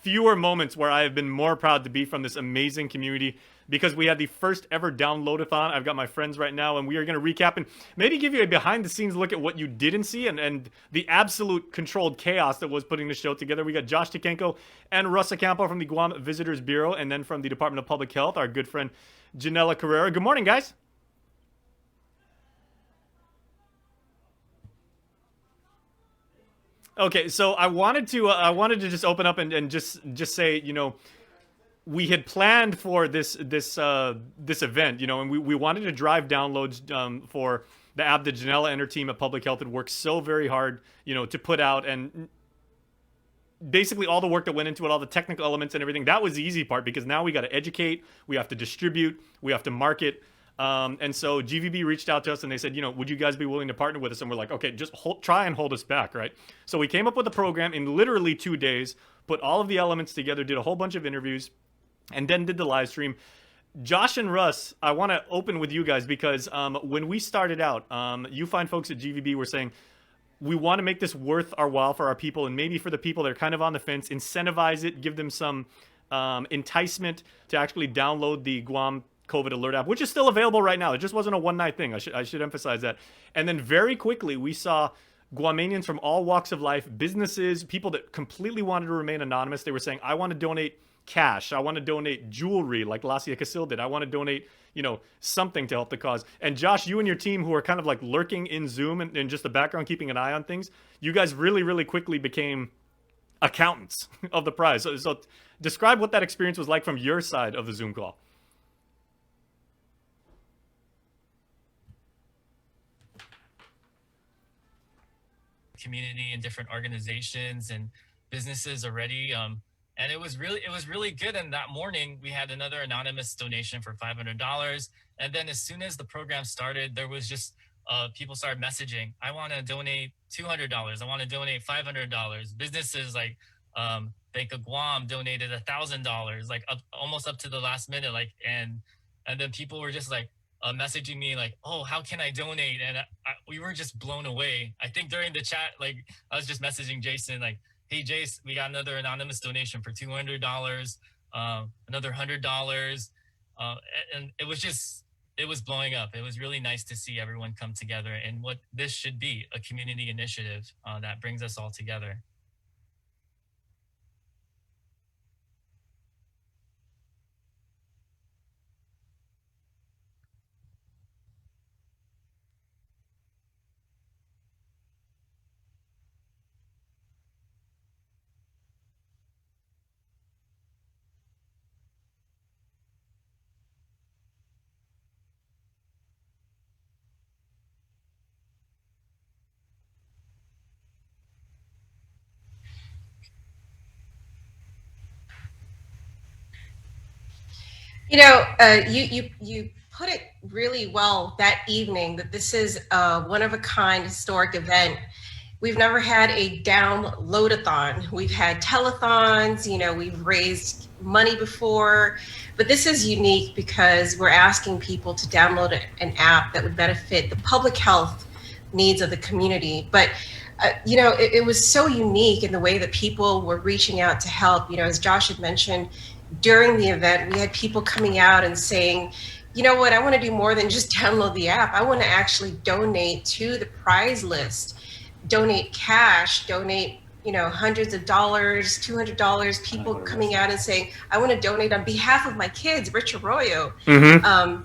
fewer moments where I have been more proud to be from this amazing community, because we had the first ever downloadathon. I've got my friends right now, and we are going to recap and maybe give you a behind the scenes look at what you didn't see, and the absolute controlled chaos that was putting the show together. We got Josh Tikenko and Russ Ocampo from the Guam Visitors Bureau, and then from the Department of Public Health, our good friend Janella Carrera. Good morning, guys. Okay, so I wanted to just open up and just say, we had planned for this event, and we wanted to drive downloads for the app that Janella and her team at Public Health had worked so very hard, to put out, and basically all the work that went into it, all the technical elements and everything. That was the easy part, because now we got to educate, we have to distribute, we have to market. And so GVB reached out to us and they said, would you guys be willing to partner with us? And we're like, okay, just try and hold us back, right? So we came up with a program in literally 2 days, put all of the elements together, did a whole bunch of interviews, and then did the live stream. Josh and Russ, I want to open with you guys because when we started out, you find folks at GVB were saying, we want to make this worth our while for our people, and maybe for the people that are kind of on the fence, incentivize it, give them some enticement to actually download the Guam COVID Alert app, which is still available right now. It just wasn't a one-night thing. I should emphasize that. And then very quickly, we saw Guamanians from all walks of life, businesses, people that completely wanted to remain anonymous. They were saying, I want to donate cash. I want to donate jewelry like Lasia Casil did. I want to donate, something to help the cause. And Josh, you and your team, who are kind of like lurking in Zoom and just the background, keeping an eye on things, you guys really, really quickly became accountants of the prize. So describe what that experience was like from your side of the Zoom call. Community and different organizations and businesses already. And it was really good. And that morning we had another anonymous donation for $500. And then as soon as the program started, there was just people started messaging, I want to donate $200. I want to donate $500. Businesses like Bank of Guam donated $1,000, like almost up to the last minute. And then people were just like, messaging me like, oh, how can I donate? And we were just blown away. I think during the chat, like I was just messaging Jason like, hey, Jace, we got another anonymous donation for $200, another $100. And it was blowing up. It was really nice to see everyone come together and what this should be, a community initiative that brings us all together. You put it really well that evening that this is a one of a kind historic event. We've never had a downloadathon. We've had telethons, we've raised money before, but this is unique because we're asking people to download an app that would benefit the public health needs of the community. But it was so unique in the way that people were reaching out to help. As Josh had mentioned, during the event, we had people coming out and saying, you know what, I want to do more than just download the app. I want to actually donate to the prize list, donate cash, donate, hundreds of dollars, $200, people coming out and saying, I want to donate on behalf of my kids, Rich Arroyo. Mm-hmm.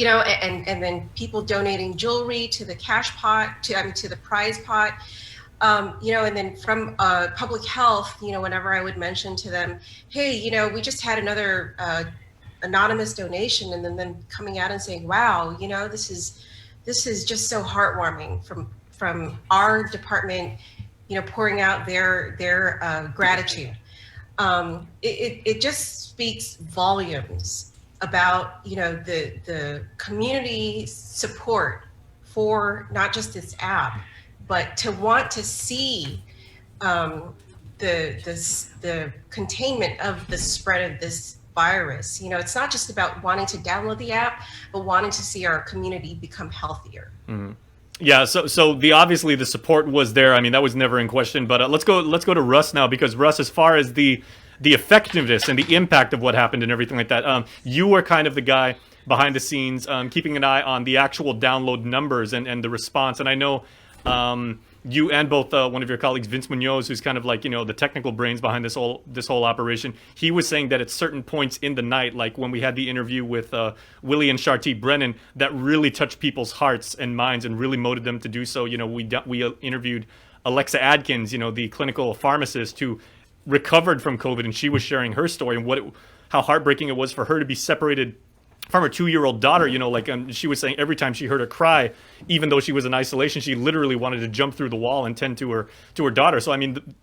And then people donating jewelry to the cash pot, to the prize pot. And then from public health, whenever I would mention to them, hey, we just had another anonymous donation, and then coming out and saying, wow, this is just so heartwarming from our department, pouring out their gratitude. It just speaks volumes about, the community support for not just this app, but to want to see the containment of the spread of this virus. It's not just about wanting to download the app, but wanting to see our community become healthier. Mm-hmm. Yeah, so obviously the support was there. I mean, that was never in question. But let's go to Russ now, because Russ, as far as the the effectiveness and the impact of what happened and everything like that. You were kind of the guy behind the scenes, keeping an eye on the actual download numbers and the response. And I know you and both one of your colleagues, Vince Munoz, who's kind of like, the technical brains behind this whole operation. He was saying that at certain points in the night, like when we had the interview with Willie and Sharti Brennan, that really touched people's hearts and minds and really motivated them to do so. We interviewed Alexa Adkins, the clinical pharmacist who recovered from COVID, and she was sharing her story and how heartbreaking it was for her to be separated from her 2-year-old daughter. She was saying every time she heard her cry, even though she was in isolation, she literally wanted to jump through the wall and tend to her daughter. So I mean,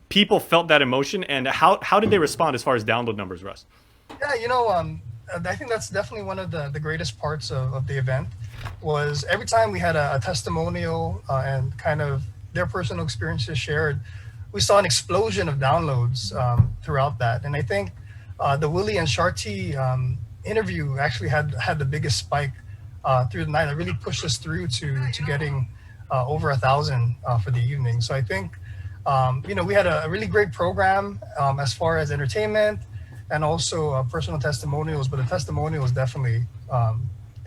people felt that emotion. And how did they respond as far as download numbers, Russ? Yeah, I think that's definitely one of the greatest parts of the event, was every time we had a testimonial and kind of their personal experiences shared, we saw an explosion of downloads throughout that. And I think the Willie and Sharti interview actually had the biggest spike through the night. It really pushed us through to getting over 1,000 for the evening. So I think we had a really great program as far as entertainment and also personal testimonials, but the testimonial was definitely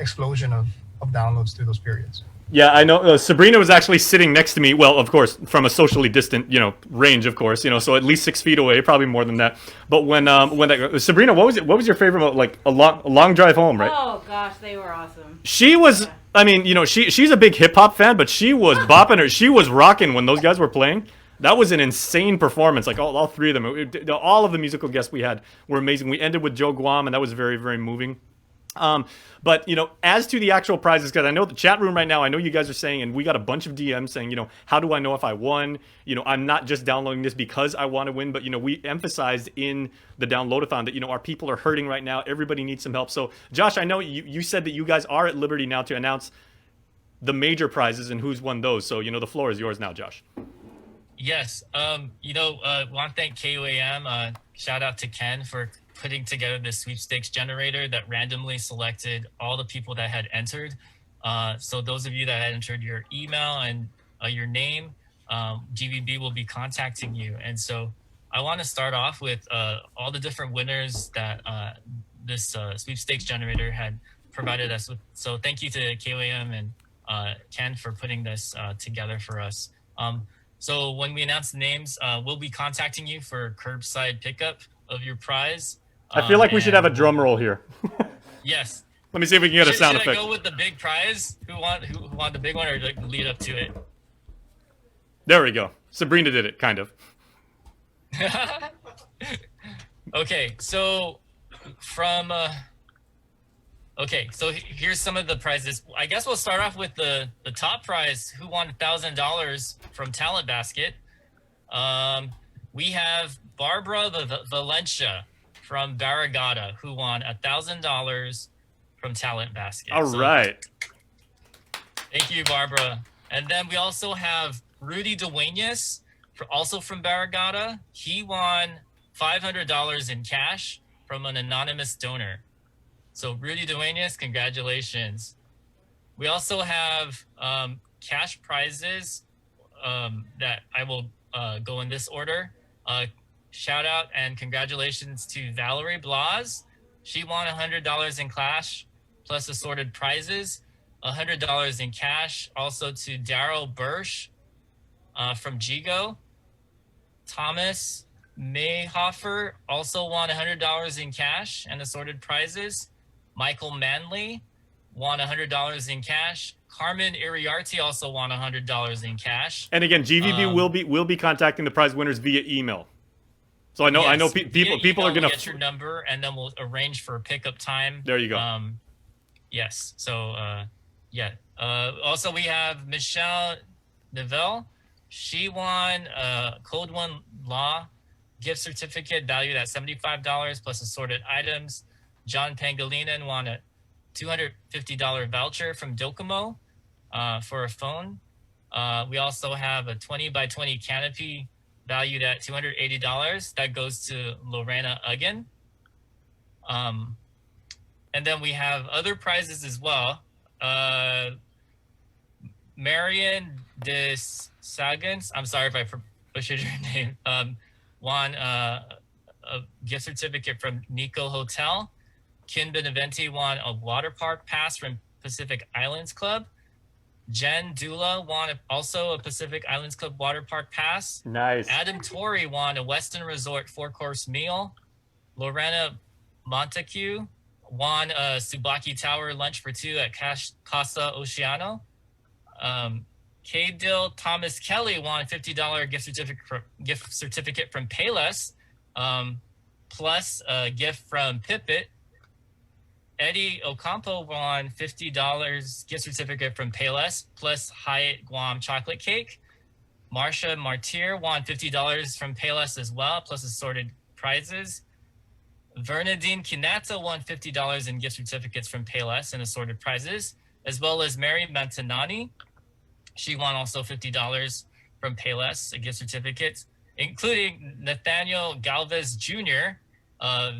explosion of downloads through those periods. Yeah, I know. Sabrina was actually sitting next to me. Well, of course, from a socially distant, range, of course, so at least 6 feet away, probably more than that. But when Sabrina, what was your favorite? Like a long drive home, right? Oh gosh, they were awesome. She was. Yeah. I mean, she's a big hip hop fan, but she was bopping her. She was rocking when those guys were playing. That was an insane performance. Like all three of them, all of the musical guests we had were amazing. We ended with Joe Guam, and that was very, very moving. But as to the actual prizes, because I know the chat room right now, I know you guys are saying, and we got a bunch of DMs saying, how do I know if I won? I'm not just downloading this because I want to win, but we emphasized in the downloadathon that our people are hurting right now. Everybody needs some help. So Josh, I know you said that you guys are at liberty now to announce the major prizes and who's won those. So the floor is yours now, Josh. Yes. Want to thank KUAM. Shout out to Ken for putting together this sweepstakes generator that randomly selected all the people that had entered. So those of you that had entered your email and your name, GVB will be contacting you. And so I want to start off with all the different winners that this sweepstakes generator had provided us with. So thank you to KUAM and Ken for putting this together for us. So when we announce the names, we'll be contacting you for curbside pickup of your prize. I feel like we should have a drum roll here. Yes. Let me see if we can get a sound effect. Should I go with the big prize? Who won the big one, or like lead up to it? There we go. Sabrina did it, kind of. Okay, so here's some of the prizes. I guess we'll start off with the top prize. Who won $1,000 from Talent Basket? We have Barbara Valencia from Barragata, who won $1,000 from Talent Basket. All right. Thank you, Barbara. And then we also have Rudy Duenas, also from Barragata. He won $500 in cash from an anonymous donor. So Rudy Duenas, congratulations. We also have cash prizes that I will go in this order. Shout out and congratulations to Valerie Blas. She won $100 in cash plus assorted prizes, $100 in cash. Also to Daryl Bursch from Jigo. Thomas Mayhofer also won $100 in cash and assorted prizes. Michael Manley won $100 in cash. Carmen Iriarte also won $100 in cash. And again, GVB will be contacting the prize winners via email. So I know people are gonna get your number, and then we'll arrange for a pickup time. There you go. Yes. So also we have Michelle Neville. She won Code One Law gift certificate valued at $75 plus assorted items. John Pangilinan won a $250 voucher from Docomo for a phone. We also have a 20 by 20 canopy valued at $280. That goes to Lorena Uggen. And then we have other prizes as well. Marion de Sagans, I'm sorry if I butchered your name, won gift certificate from Nico Hotel. Kin Beneventi won a water park pass from Pacific Islands Club. Jen Dula won also a Pacific Islands Club water park pass. Nice. Adam Torrey won a Westin Resort 4-course meal. Lorena Montague won a Subaki Tower lunch for two at Casa Oceano. K-Dill Thomas Kelly won a $50 gift certificate from Payless, plus a gift from Pipit. Eddie Ocampo won $50 gift certificate from Payless, plus Hyatt Guam chocolate cake. Marsha Martyr won $50 from Payless as well, plus assorted prizes. Bernadine Kinata won $50 in gift certificates from Payless and assorted prizes, as well as Mary Mantanani. She won also $50 from Payless, a gift certificate, including Nathaniel Galvez Jr.,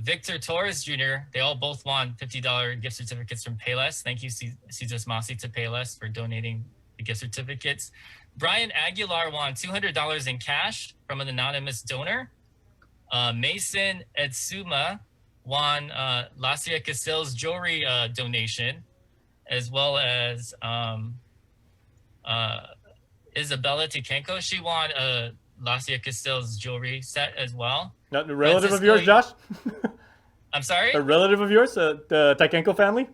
Victor Torres Jr. They all both won $50 gift certificates from Payless. Thank you, Cesar Masi, to Payless for donating the gift certificates. Brian Aguilar won $200 in cash from an anonymous donor. Mason Etsuma won Lacia Casil's jewelry donation, as well as Isabella Tikenko. She won a Lacia Casil's jewelry set as well. Not a relative of yours, Josh? I'm sorry? A relative of yours, the Tikenko family?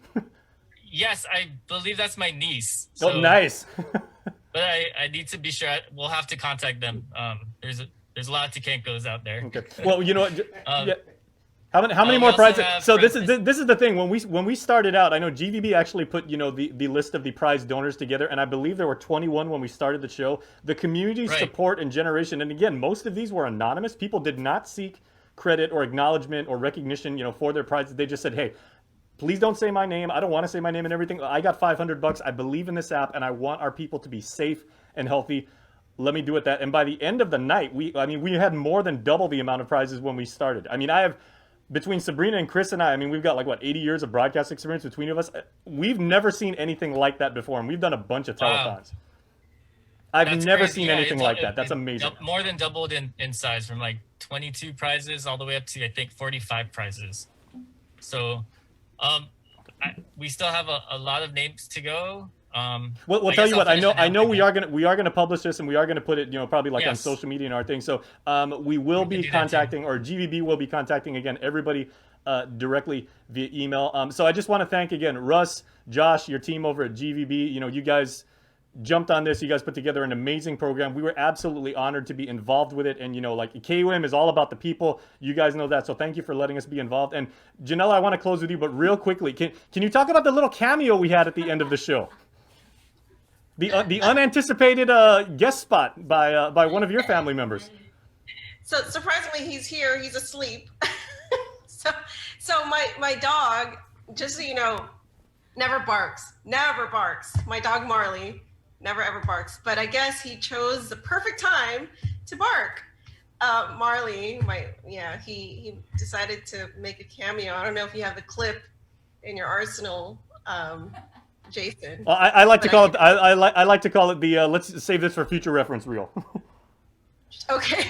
Yes, I believe that's my niece. Oh, nice. But I need to be sure. We'll have to contact them. There's a lot of Tikenkos out there. Okay. Well, you know what? Yeah. How many more prizes? So this is the thing. When we started out, I know GVB actually put the list of the prize donors together, and I believe there were 21 when we started the show. The community support and generation, and again, most of these were anonymous. People did not seek credit or acknowledgement or recognition, for their prizes. They just said, "Hey, please don't say my name. I don't want to say my name and everything. I got $500. I believe in this app, and I want our people to be safe and healthy. Let me do it that." And by the end of the night, we had more than double the amount of prizes when we started. I have. Between Sabrina and Chris and I we've got 80 years of broadcast experience between of us. We've never seen anything like that before, and we've done a bunch of telethons. I've never seen anything like that. That's amazing. More than doubled in size, from 22 prizes all the way up to I think 45 prizes. So, we still have a lot of names to go. We'll tell you what. I know we are gonna publish this, and we are gonna put it probably on social media and our thing. So we will be contacting, or GVB will be contacting again everybody directly via email. So I just want to thank again Russ, Josh, your team over at GVB. You guys jumped on this. You guys put together an amazing program. We were absolutely honored to be involved with it. And KUM is all about the people. You guys know that. So thank you for letting us be involved. And Janella, I want to close with you, but real quickly, can you talk about the little cameo we had at the end of the show? The unanticipated guest spot by one of your family members. So surprisingly, he's here. He's asleep. so my dog, just so you know, never barks. Never barks. My dog Marley never ever barks. But I guess he chose the perfect time to bark. Marley, he decided to make a cameo. I don't know if you have the clip in your arsenal. Jason. Well, I like to call it. I like to call it the. Let's save this for future reference reel. Okay.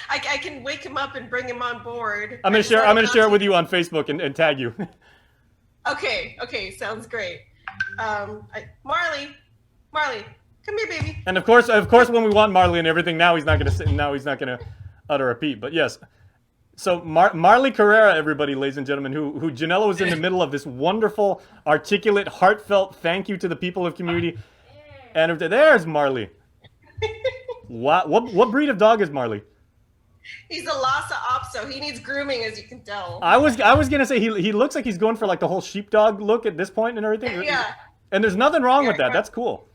I can wake him up and bring him on board. I'm gonna share it with you on Facebook and tag you. Okay. Sounds great. Marley, come here, baby. And of course, when we want Marley and everything, now he's not gonna utter a peep. But yes. So Marley Carrera, everybody, ladies and gentlemen, who Janella was in the middle of this wonderful, articulate, heartfelt thank you to the people of community. And there's Marley. What breed of dog is Marley? He's a Lhasa Apso. He needs grooming, as you can tell. I was gonna say he looks like he's going for the whole sheepdog look at this point and everything. Yeah. And there's nothing wrong with that. That's cool.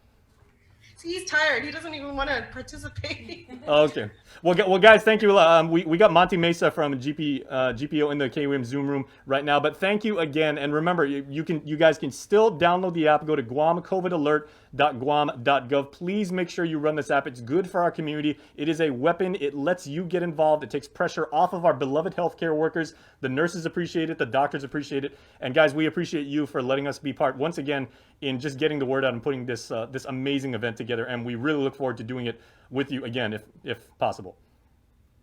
See, he's tired. He doesn't even want to participate. Okay. Well, guys, thank you. We got Monty Mesa from GPO in the KWM Zoom room right now. But thank you again. And remember, you guys can still download the app. Go to guamcovidalert.guam.gov. Please make sure you run this app. It's good for our community. It is a weapon. It lets you get involved. It takes pressure off of our beloved healthcare workers. The nurses appreciate it. The doctors appreciate it. And guys, we appreciate you for letting us be part once again in just getting the word out and putting this amazing event together. And we really look forward to doing it with you again, if possible.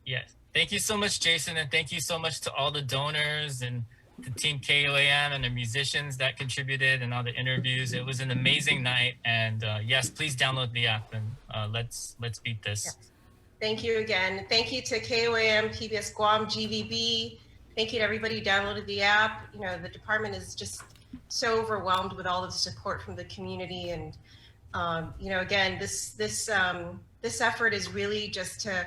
Yes. Thank you so much, Jason, and thank you so much to all the donors and the team KOAM and the musicians that contributed and all the interviews. It was an amazing night, and yes, please download the app and let's beat this. Yes. Thank you again. Thank you to KOAM, PBS Guam, GVB. Thank you to everybody who downloaded the app. You know, the department is just so overwhelmed with all of the support from the community, and you know, again, this effort is really just to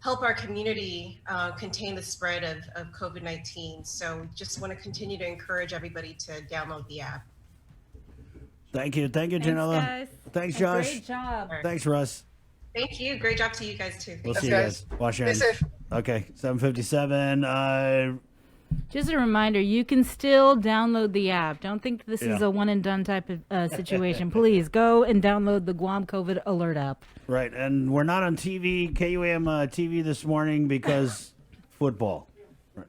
help our community contain the spread of COVID-19. So we just want to continue to encourage everybody to download the app. Thank you, Janella. Guys. Thanks, Josh. Great job. Thanks, Russ. Thank you. Great job to you guys too. We'll Thank see you. you guys. Wash your Stay hands. safe. Okay, 7:57. Just a reminder, you can still download the app. Don't think this is Yeah. a one and done type of situation. Please go and download the Guam COVID Alert app. Right, and we're not on TV, KUAM TV this morning because football.